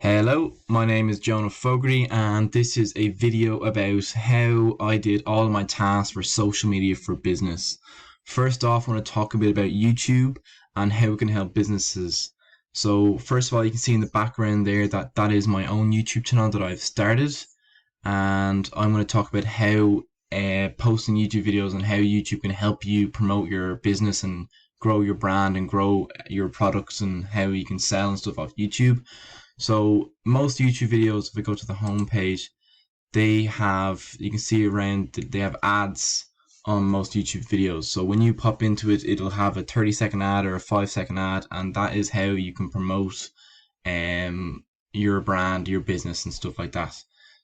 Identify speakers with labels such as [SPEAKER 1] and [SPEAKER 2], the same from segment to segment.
[SPEAKER 1] Hello, my name is Jonah Fogarty, and this is a video about how I did all of my tasks for social media for business. First off, I want to talk a bit about YouTube and how it can help businesses. So first of all, you can see in the background there that is my own YouTube channel that I've started, and I'm going to talk about how posting YouTube videos and how YouTube can help you promote your business and grow your brand and grow your products and how you can sell and stuff off YouTube. So most YouTube videos, if we go to the home page, you can see they have ads on most YouTube videos. So when you pop into it, it'll have a 30-second ad or a 5-second ad, and that is how you can promote your brand, your business, and stuff like that.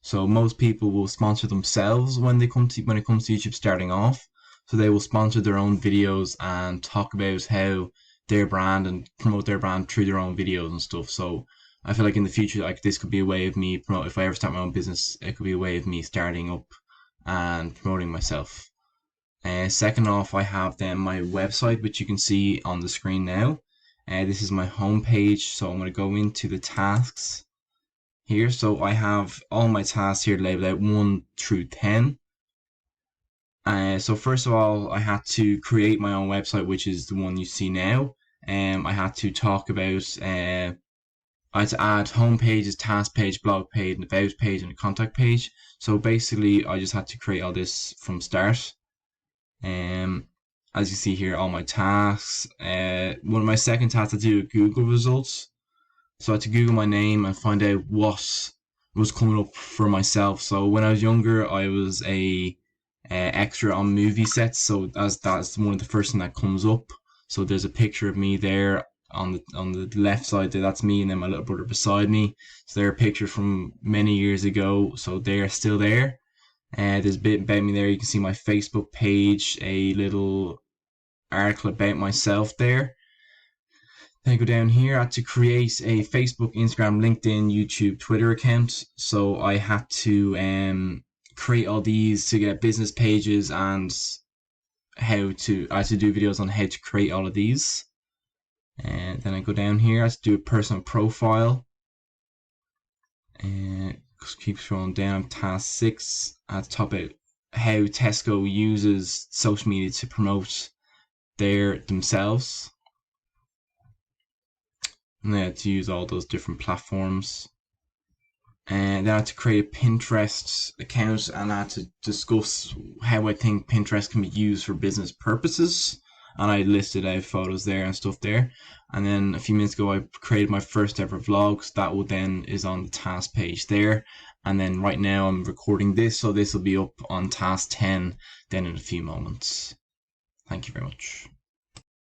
[SPEAKER 1] So most people will sponsor themselves when it comes to YouTube starting off. So they will sponsor their own videos and talk about how their brand and promote their brand through their own videos and stuff. So I feel like in the future, like this could be a way of me promote. If I ever start my own business, it could be a way of me starting up and promoting myself. Second off, I have then my website, which you can see on the screen now. This is my home page, so I'm going to go into the tasks here. So I have all my tasks here labeled out 1 through 10. So first of all, I had to create my own website, which is the one you see now. I had to talk about I had to add home pages, task page, blog page, an about page, and a contact page. So basically, I just had to create all this from start. As you see here, all my tasks. One of my second tasks to do Google results. So I had to Google my name and find out what was coming up for myself. So when I was younger, I was a extra on movie sets. So that's one of the first thing that comes up. So there's a picture of me there on the left side there, that's me, and then my little brother beside me. So they're pictures from many years ago, so they're still there. There's a bit about me there. You can see my Facebook page, a little article about myself there. Then I go down here. I had to create a Facebook, Instagram, LinkedIn, YouTube, Twitter account. So I had to create all these to get business pages, and I had to do videos on how to create all of these. And then I go down here, I have to do a personal profile. And just keep scrolling down. Task 6, I have to talk about how Tesco uses social media to promote themselves. And then I had to use all those different platforms. And then I had to create a Pinterest account, and I had to discuss how I think Pinterest can be used for business purposes. And I listed out photos there and stuff there. And then a few minutes ago, I created my first ever vlogs. That will then is on the task page there. And then right now I'm recording this, so this will be up on task 10 then in a few moments. Thank you very much.